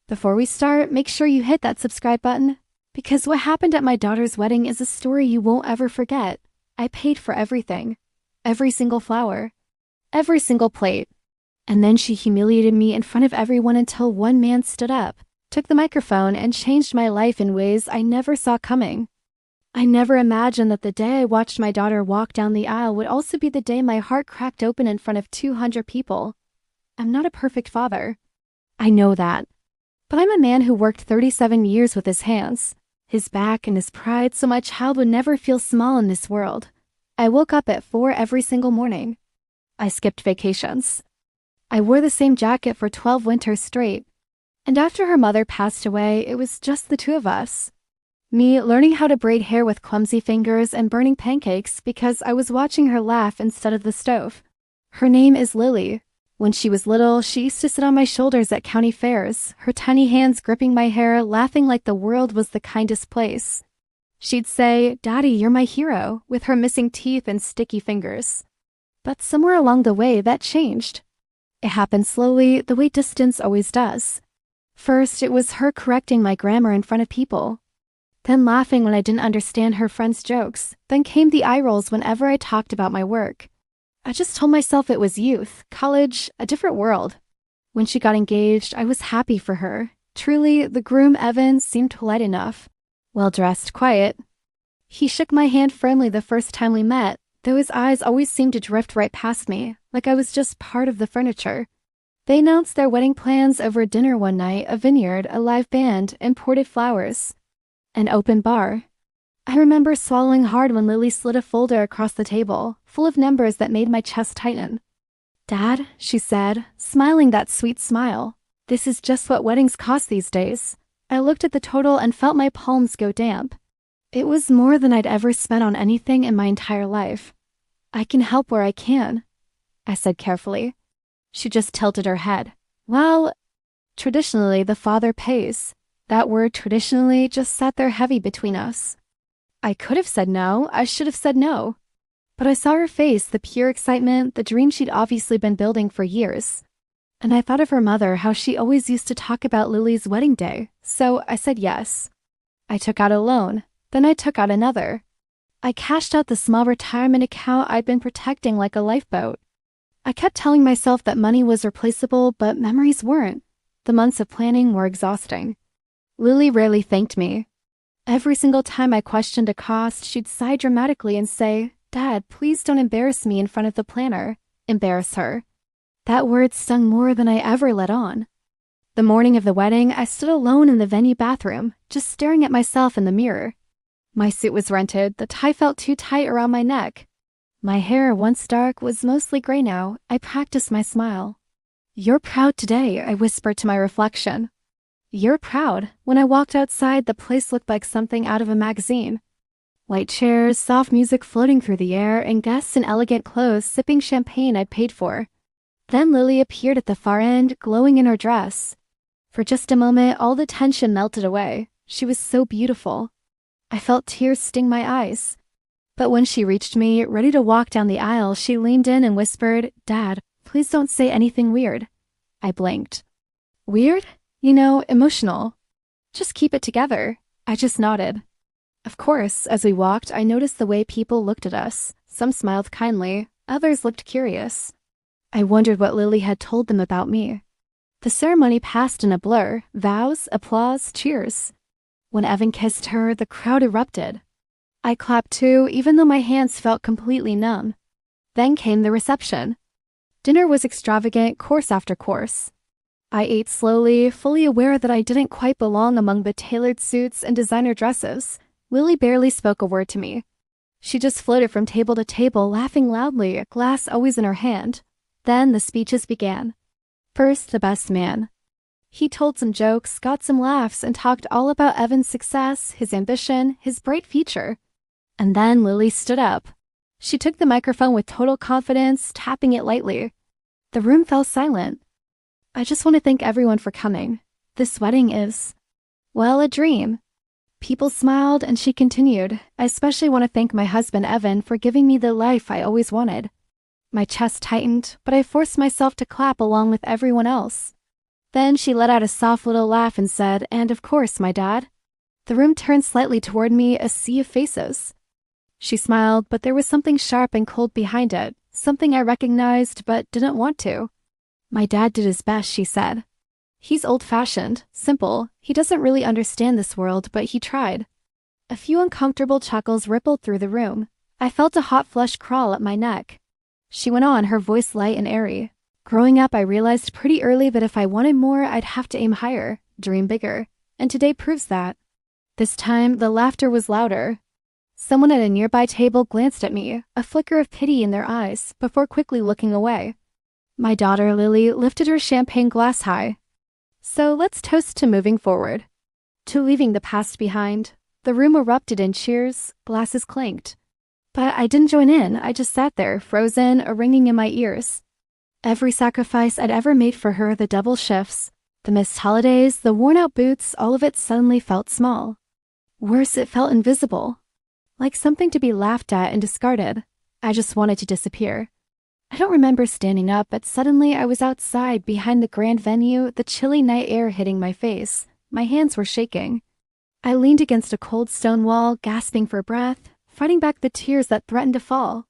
Before we start, make sure you hit that subscribe button, because what happened at my daughter's wedding is a story you won't ever forget. I paid for everything. Every single flower. Every single plate. And then she humiliated me in front of everyone until one man stood up, took the microphone, and changed my life in ways I never saw coming. I never imagined that the day I watched my daughter walk down the aisle would also be the day my heart cracked open in front of 200 people. I'm not a perfect father. I know that. But I'm a man who worked 37 years with his hands, his back, and his pride, so my child would never feel small in this world. I woke up at 4 every single morning. I skipped vacations. I wore the same jacket for 12 winters straight. And after her mother passed away, it was just the two of us. Me learning how to braid hair with clumsy fingers and burning pancakes because I was watching her laugh instead of the stove. Her name is Lily. When she was little, she used to sit on my shoulders at county fairs, her tiny hands gripping my hair, laughing like the world was the kindest place. She'd say, "Daddy, you're my hero," with her missing teeth and sticky fingers. But somewhere along the way, that changed. It happened slowly, the way distance always does. First, it was her correcting my grammar in front of people. Then laughing when I didn't understand her friends' jokes. Then came the eye rolls whenever I talked about my work. I just told myself it was youth, college, a different world. When she got engaged, I was happy for her. Truly, the groom, Evan, seemed polite enough. Well-dressed, quiet. He shook my hand firmly the first time we met, though his eyes always seemed to drift right past me, like I was just part of the furniture. They announced their wedding plans over dinner one night, a vineyard, a live band, imported flowers. An open bar. I remember swallowing hard when Lily slid a folder across the table, full of numbers that made my chest tighten. "Dad," she said, smiling that sweet smile. "This is just what weddings cost these days." I looked at the total and felt my palms go damp. It was more than I'd ever spent on anything in my entire life. "I can help where I can," I said carefully. She just tilted her head. "Well, traditionally the father pays." That word traditionally just sat there heavy between us. I could have said no, I should have said no. But I saw her face, the pure excitement, the dream she'd obviously been building for years. And I thought of her mother, how she always used to talk about Lily's wedding day. So I said yes. I took out a loan, then I took out another. I cashed out the small retirement account I'd been protecting like a lifeboat. I kept telling myself that money was replaceable, but memories weren't. The months of planning were exhausting. Lily rarely thanked me. Every single time I questioned a cost, she'd sigh dramatically and say, "Dad, please don't embarrass me in front of the planner." Embarrass her. That word stung more than I ever let on. The morning of the wedding, I stood alone in the venue bathroom, just staring at myself in the mirror. My suit was rented, the tie felt too tight around my neck. My hair, once dark, was mostly gray now. I practiced my smile. "You're proud today," I whispered to my reflection. "You're proud." When I walked outside, the place looked like something out of a magazine. White chairs, soft music floating through the air, and guests in elegant clothes sipping champagne I'd paid for. Then Lily appeared at the far end, glowing in her dress. For just a moment, all the tension melted away. She was so beautiful. I felt tears sting my eyes. But when she reached me, ready to walk down the aisle, she leaned in and whispered, "Dad, please don't say anything weird." I blinked. "Weird? You know, emotional. Just keep it together." I just nodded. Of course, as we walked, I noticed the way people looked at us. Some smiled kindly, others looked curious. I wondered what Lily had told them about me. The ceremony passed in a blur, vows, applause, cheers. When Evan kissed her, the crowd erupted. I clapped too, even though my hands felt completely numb. Then came the reception. Dinner was extravagant, course after course. I ate slowly, fully aware that I didn't quite belong among the tailored suits and designer dresses. Lily barely spoke a word to me. She just floated from table to table, laughing loudly, a glass always in her hand. Then the speeches began. First, the best man. He told some jokes, got some laughs, and talked all about Evan's success, his ambition, his bright future. And then Lily stood up. She took the microphone with total confidence, tapping it lightly. The room fell silent. "I just want to thank everyone for coming. This wedding is, well, a dream." People smiled, and she continued, "I especially want to thank my husband, Evan, for giving me the life I always wanted." My chest tightened, but I forced myself to clap along with everyone else. Then she let out a soft little laugh and said, "And of course, my dad." The room turned slightly toward me, a sea of faces. She smiled, but there was something sharp and cold behind it, something I recognized but didn't want to. "My dad did his best," she said. "He's old-fashioned, simple. He doesn't really understand this world, but he tried." A few uncomfortable chuckles rippled through the room. I felt a hot flush crawl up my neck. She went on, her voice light and airy. "Growing up, I realized pretty early that if I wanted more, I'd have to aim higher, dream bigger. And today proves that." This time, the laughter was louder. Someone at a nearby table glanced at me, a flicker of pity in their eyes, before quickly looking away. My daughter, Lily, lifted her champagne glass high. "So let's toast to moving forward. To leaving the past behind." The room erupted in cheers, glasses clinked. But I didn't join in, I just sat there, frozen, a ringing in my ears. Every sacrifice I'd ever made for her, the double shifts, the missed holidays, the worn-out boots, all of it suddenly felt small. Worse, it felt invisible. Like something to be laughed at and discarded. I just wanted to disappear. I don't remember standing up, but suddenly I was outside behind the grand venue, the chilly night air hitting my face. My hands were shaking. I leaned against a cold stone wall, gasping for breath, fighting back the tears that threatened to fall.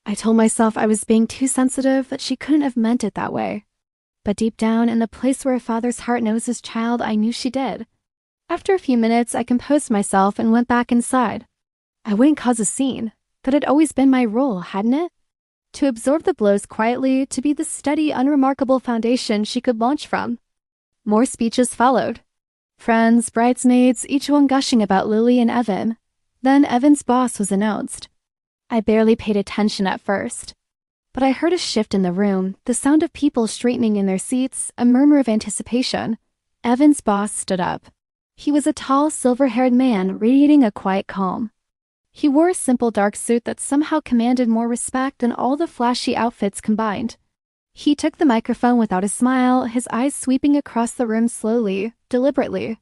I told myself I was being too sensitive, that she couldn't have meant it that way. But deep down, in the place where a father's heart knows his child, I knew she did. After a few minutes, I composed myself and went back inside. I wouldn't cause a scene. That had always been my role, hadn't it? To absorb the blows quietly, to be the steady, unremarkable foundation she could launch from. More speeches followed. Friends, bridesmaids, each one gushing about Lily and Evan. Then Evan's boss was announced. I barely paid attention at first. But I heard a shift in the room, the sound of people straightening in their seats, a murmur of anticipation. Evan's boss stood up. He was a tall, silver-haired man, radiating a quiet calm. He wore a simple dark suit that somehow commanded more respect than all the flashy outfits combined. He took the microphone without a smile, his eyes sweeping across the room slowly, deliberately.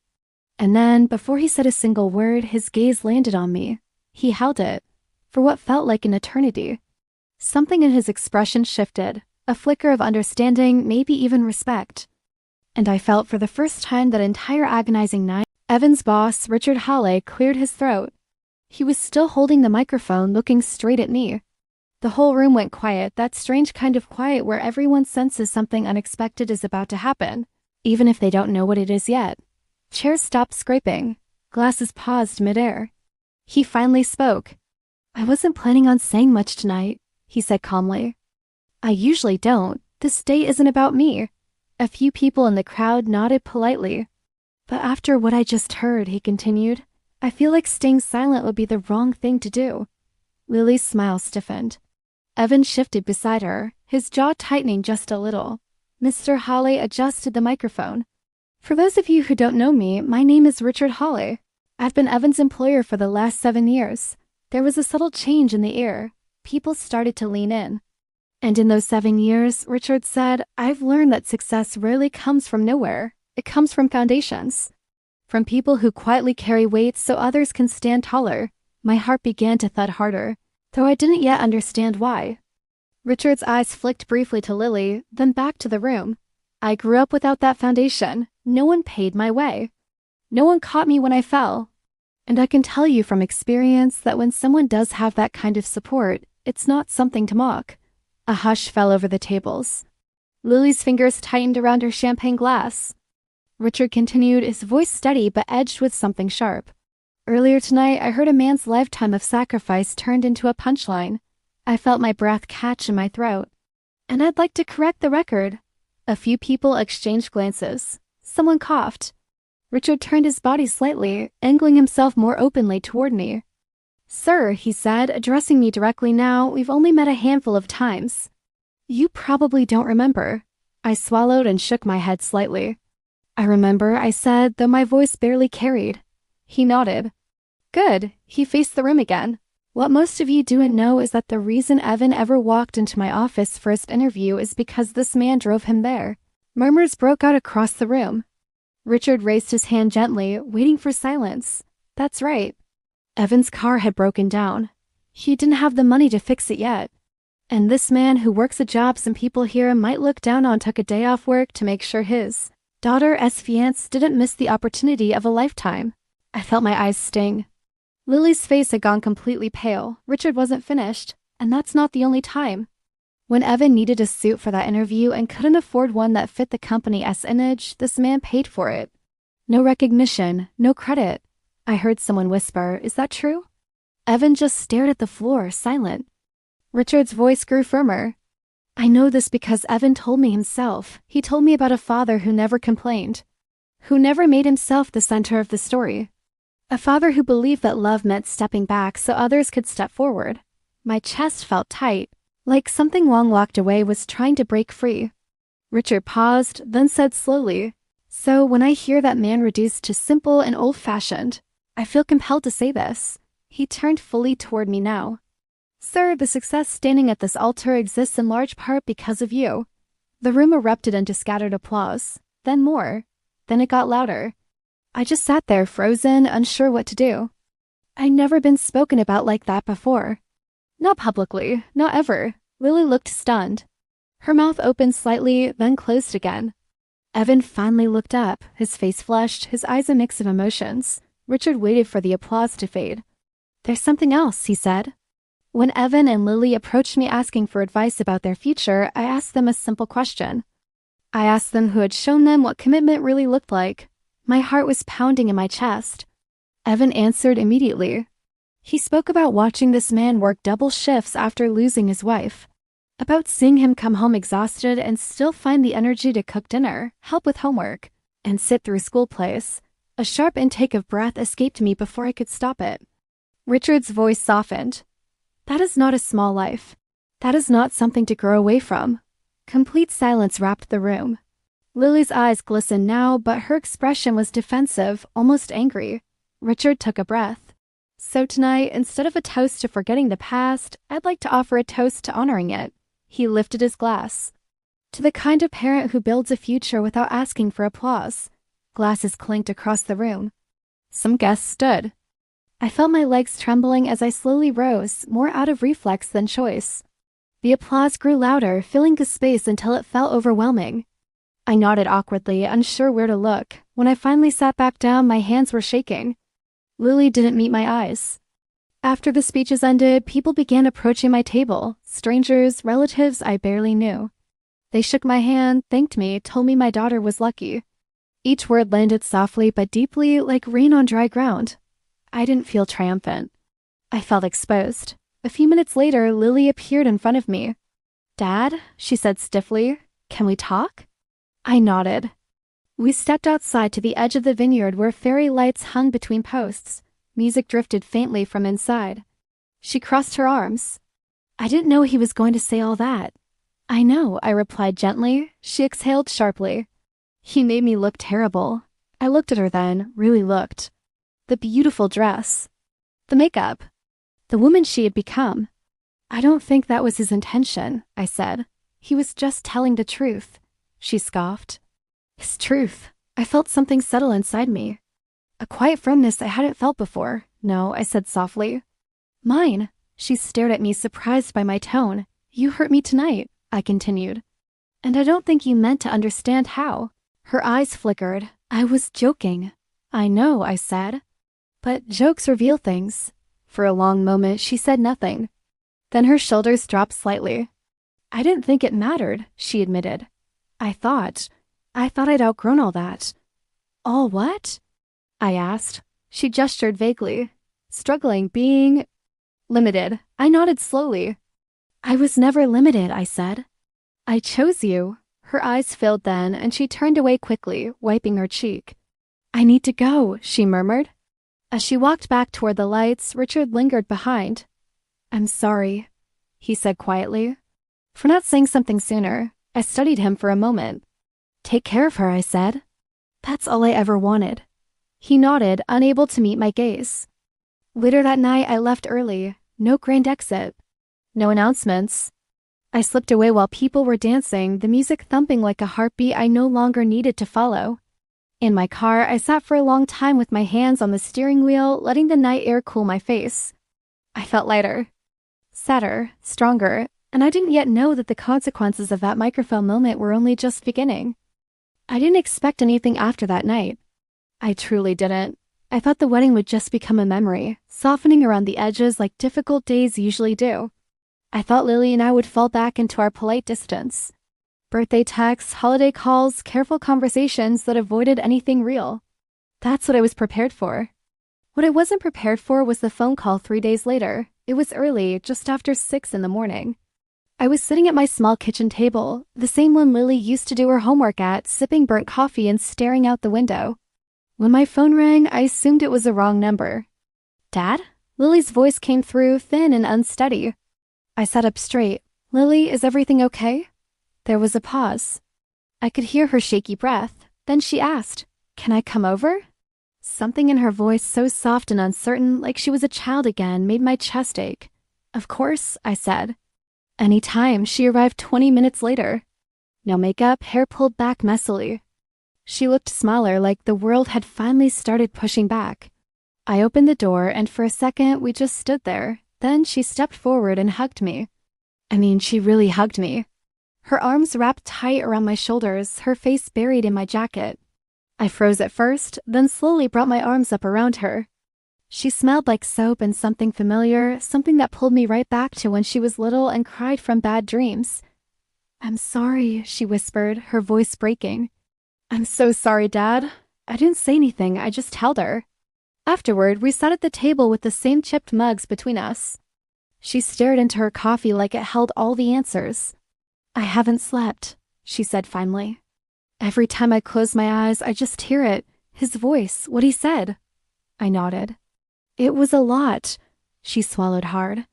And then, before he said a single word, his gaze landed on me. He held it, for what felt like an eternity. Something in his expression shifted, a flicker of understanding, maybe even respect. And I felt for the first time that entire agonizing night. Evan's boss, Richard Hawley, cleared his throat. He was still holding the microphone, looking straight at me. The whole room went quiet, that strange kind of quiet where everyone senses something unexpected is about to happen, even if they don't know what it is yet. Chairs stopped scraping. Glasses paused midair. He finally spoke. "I wasn't planning on saying much tonight," he said calmly. "I usually don't. This day isn't about me." A few people in the crowd nodded politely. "But after what I just heard," he continued, "I feel like staying silent would be the wrong thing to do." Lily's smile stiffened. Evan shifted beside her, his jaw tightening just a little. Mr. Hawley adjusted the microphone. "For those of you who don't know me, my name is Richard Hawley. I've been Evan's employer for the last 7 years. There was a subtle change in the air. People started to lean in. And in those 7 years, Richard said, I've learned that success rarely comes from nowhere. It comes from foundations. From people who quietly carry weights so others can stand taller." My heart began to thud harder, though I didn't yet understand why. Richard's eyes flicked briefly to Lily, then back to the room. I grew up without that foundation. No one paid my way. No one caught me when I fell. And I can tell you from experience that when someone does have that kind of support, it's not something to mock. A hush fell over the tables. Lily's fingers tightened around her champagne glass. Richard continued, his voice steady but edged with something sharp. "Earlier tonight, I heard a man's lifetime of sacrifice turned into a punchline. I felt my breath catch in my throat. And I'd like to correct the record." A few people exchanged glances. Someone coughed. Richard turned his body slightly, angling himself more openly toward me. "Sir," he said, addressing me directly now, "we've only met a handful of times. You probably don't remember." I swallowed and shook my head slightly. "I remember," I said, though my voice barely carried. He nodded. "Good." He faced the room again. "What most of you don't know is that the reason Evan ever walked into my office for his interview is because this man drove him there." Murmurs broke out across the room. Richard raised his hand gently, waiting for silence. "That's right. Evan's car had broken down. He didn't have the money to fix it yet. And this man who works a job some people here might look down on took a day off work to make sure his Daughter as fiancé didn't miss the opportunity of a lifetime. I felt my eyes sting. Lily's face had gone completely pale. Richard wasn't finished, and that's not the only time. When Evan needed a suit for that interview and couldn't afford one that fit the company's image, this man paid for it. No recognition, no credit. I heard someone whisper, "Is that true?" Evan just stared at the floor, silent. Richard's voice grew firmer. "I know this because Evan told me himself. He told me about a father who never complained, who never made himself the center of the story. A father who believed that love meant stepping back so others could step forward." My chest felt tight, like something long locked away was trying to break free. Richard paused, then said slowly, "So when I hear that man reduced to simple and old-fashioned, I feel compelled to say this." He turned fully toward me now. "Sir, the success standing at this altar exists in large part because of you." The room erupted into scattered applause, then more. Then it got louder. I just sat there frozen, unsure what to do. I'd never been spoken about like that before. Not publicly, not ever. Lily looked stunned. Her mouth opened slightly, then closed again. Evan finally looked up, his face flushed, his eyes a mix of emotions. Richard waited for the applause to fade. "There's something else," he said. When Evan and Lily approached me asking for advice about their future, I asked them a simple question. I asked them who had shown them what commitment really looked like. My heart was pounding in my chest. Evan answered immediately. He spoke about watching this man work double shifts after losing his wife, about seeing him come home exhausted and still find the energy to cook dinner, help with homework, and sit through school plays. A sharp intake of breath escaped me before I could stop it. Richard's voice softened. "That is not a small life. That is not something to grow away from." Complete silence wrapped the room. Lily's eyes glistened now, but her expression was defensive, almost angry. Richard took a breath. "So tonight, instead of a toast to forgetting the past, I'd like to offer a toast to honoring it." He lifted his glass. "To the kind of parent who builds a future without asking for applause." Glasses clinked across the room. Some guests stood. I felt my legs trembling as I slowly rose, more out of reflex than choice. The applause grew louder, filling the space until it felt overwhelming. I nodded awkwardly, unsure where to look. When I finally sat back down, my hands were shaking. Lily didn't meet my eyes. After the speeches ended, people began approaching my table, strangers, relatives I barely knew. They shook my hand, thanked me, told me my daughter was lucky. Each word landed softly but deeply, like rain on dry ground. I didn't feel triumphant. I felt exposed. A few minutes later, Lily appeared in front of me. "Dad," she said stiffly, "can we talk?" I nodded. We stepped outside to the edge of the vineyard where fairy lights hung between posts. Music drifted faintly from inside. She crossed her arms. "I didn't know he was going to say all that." "I know," I replied gently. She exhaled sharply. "He made me look terrible." I looked at her then, really looked. The beautiful dress. The makeup. The woman she had become. "I don't think that was his intention," I said. "He was just telling the truth." She scoffed. "His truth." I felt something settle inside me. A quiet firmness I hadn't felt before. "No," I said softly. "Mine." She stared at me, surprised by my tone. "You hurt me tonight," I continued. "And I don't think you meant to understand how." Her eyes flickered. "I was joking." "I know," I said. "But jokes reveal things." For a long moment, she said nothing. Then her shoulders dropped slightly. "I didn't think it mattered," she admitted. I thought I'd outgrown all that." "All what?" I asked. She gestured vaguely. "Struggling, being limited." I nodded slowly. "I was never limited," I said. "I chose you." Her eyes filled then, and she turned away quickly, wiping her cheek. "I need to go," she murmured. As she walked back toward the lights, Richard lingered behind. "I'm sorry," he said quietly, for not saying something sooner. I studied him for a moment. "Take care of her," I said. "That's all I ever wanted." He nodded, unable to meet my gaze. Later that night, I left early. No grand exit. No announcements. I slipped away while people were dancing, the music thumping like a heartbeat I no longer needed to follow. In my car, I sat for a long time with my hands on the steering wheel, letting the night air cool my face. I felt lighter, sadder, stronger, and I didn't yet know that the consequences of that microphone moment were only just beginning. I didn't expect anything after that night. I truly didn't. I thought the wedding would just become a memory, softening around the edges like difficult days usually do. I thought Lily and I would fall back into our polite distance. Birthday texts, holiday calls, careful conversations that avoided anything real. That's what I was prepared for. What I wasn't prepared for was the phone call 3 days later. It was early, just after 6 in the morning. I was sitting at my small kitchen table, the same one Lily used to do her homework at, sipping burnt coffee and staring out the window. When my phone rang, I assumed it was a wrong number. "Dad?" Lily's voice came through, thin and unsteady. I sat up straight. "Lily, is everything okay?" There was a pause. I could hear her shaky breath. Then she asked, "Can I come over?" Something in her voice so soft and uncertain, like she was a child again, made my chest ache. "Of course," I said. "Any time." She arrived 20 minutes later. No makeup, hair pulled back messily. She looked smaller, like the world had finally started pushing back. I opened the door, and for a second, we just stood there. Then she stepped forward and hugged me. I mean, she really hugged me. Her arms wrapped tight around my shoulders, her face buried in my jacket. I froze at first, then slowly brought my arms up around her. She smelled like soap and something familiar, something that pulled me right back to when she was little and cried from bad dreams. "I'm sorry," she whispered, her voice breaking. "I'm so sorry, Dad." I didn't say anything, I just held her. Afterward, we sat at the table with the same chipped mugs between us. She stared into her coffee like it held all the answers. "I haven't slept," she said finally. "Every time I close my eyes, I just hear it. His voice, what he said." I nodded. "It was a lot." She swallowed hard.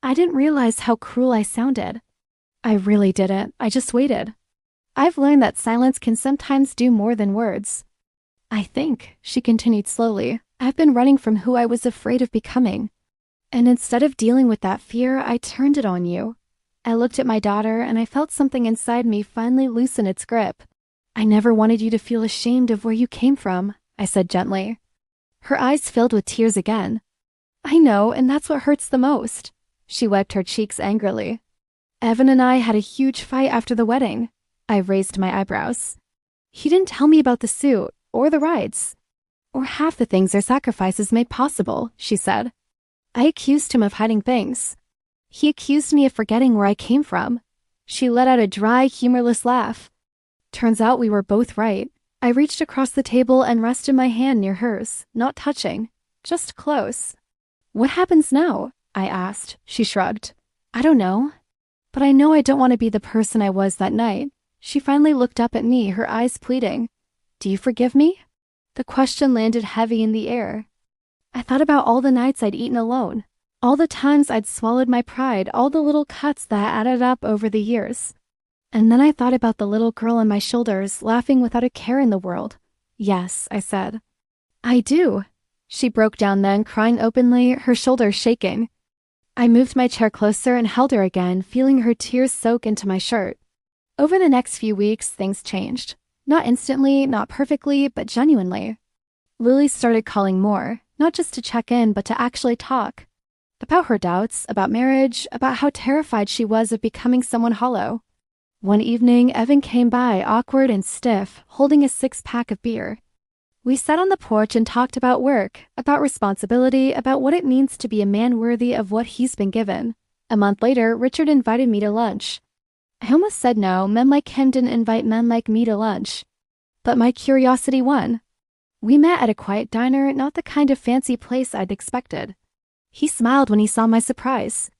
I didn't realize how cruel I sounded. I really didn't. I just waited. I've learned that silence can sometimes do more than words. "I think," she continued slowly, "I've been running from who I was afraid of becoming. And instead of dealing with that fear, I turned it on you." I looked at my daughter, and I felt something inside me finally loosen its grip. "I never wanted you to feel ashamed of where you came from," I said gently. Her eyes filled with tears again. "I know, and that's what hurts the most." She wiped her cheeks angrily. "Evan and I had a huge fight after the wedding." I raised my eyebrows. "He didn't tell me about the suit, or the rides, or half the things our sacrifices made possible," she said. "I accused him of hiding things. He accused me of forgetting where I came from." She let out a dry, humorless laugh. "Turns out we were both right." I reached across the table and rested my hand near hers, not touching, just close. "What happens now?" I asked. She shrugged. "I don't know. But I know I don't want to be the person I was that night." She finally looked up at me, her eyes pleading. "Do you forgive me?" The question landed heavy in the air. I thought about all the nights I'd eaten alone, all the times I'd swallowed my pride, all the little cuts that added up over the years. And then I thought about the little girl on my shoulders, laughing without a care in the world. "Yes," I said. "I do." She broke down then, crying openly, her shoulders shaking. I moved my chair closer and held her again, feeling her tears soak into my shirt. Over the next few weeks, things changed. Not instantly, not perfectly, but genuinely. Lily started calling more, not just to check in, but to actually talk. About her doubts, about marriage, about how terrified she was of becoming someone hollow. One evening, Evan came by, awkward and stiff, holding a 6-pack of beer. We sat on the porch and talked about work, about responsibility, about what it means to be a man worthy of what he's been given. A month later, Richard invited me to lunch. I almost said no, men like him didn't invite men like me to lunch. But my curiosity won. We met at a quiet diner, not the kind of fancy place I'd expected. He smiled when he saw my surprise.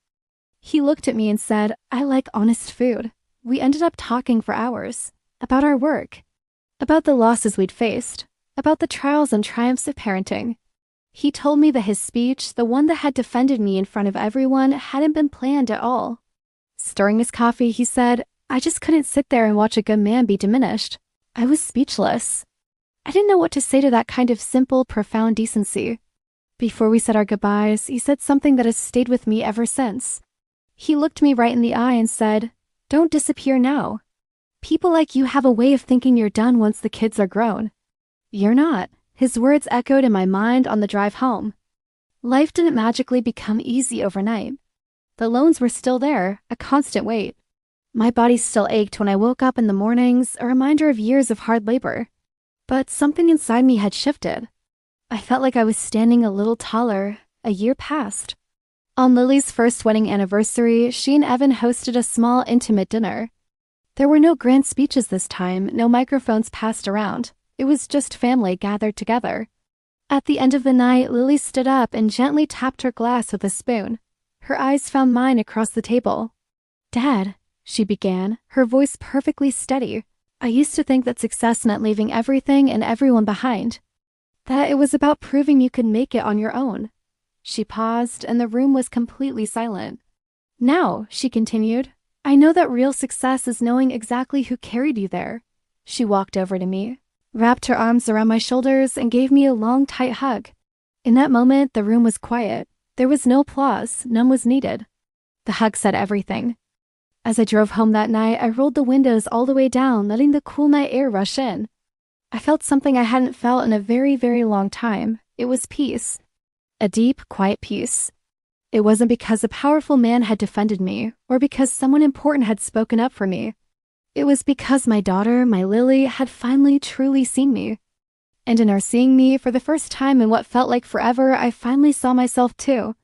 He looked at me and said, "I like honest food." We ended up talking for hours. About our work. About the losses we'd faced. About the trials and triumphs of parenting. He told me that his speech, the one that had defended me in front of everyone, hadn't been planned at all. Stirring his coffee, he said, "I just couldn't sit there and watch a good man be diminished." I was speechless. I didn't know what to say to that kind of simple, profound decency. Before we said our goodbyes, he said something that has stayed with me ever since. He looked me right in the eye and said, "Don't disappear now. People like you have a way of thinking you're done once the kids are grown. You're not." His words echoed in my mind on the drive home. Life didn't magically become easy overnight. The loans were still there, a constant weight. My body still ached when I woke up in the mornings, a reminder of years of hard labor. But something inside me had shifted. I felt like I was standing a little taller. A year passed. On Lily's first wedding anniversary, she and Evan hosted a small, intimate dinner. There were no grand speeches this time, no microphones passed around. It was just family gathered together. At the end of the night, Lily stood up and gently tapped her glass with a spoon. Her eyes found mine across the table. "Dad," she began, her voice perfectly steady. "I used to think that success meant leaving everything and everyone behind. That it was about proving you could make it on your own." She paused, and the room was completely silent. "Now," she continued, "I know that real success is knowing exactly who carried you there." She walked over to me, wrapped her arms around my shoulders, and gave me a long, tight hug. In that moment, the room was quiet. There was no applause, none was needed. The hug said everything. As I drove home that night, I rolled the windows all the way down, letting the cool night air rush in. I felt something I hadn't felt in a very, very long time. It was peace. A deep, quiet peace. It wasn't because a powerful man had defended me, or because someone important had spoken up for me. It was because my daughter, my Lily, had finally truly seen me. And in her seeing me, for the first time in what felt like forever, I finally saw myself too.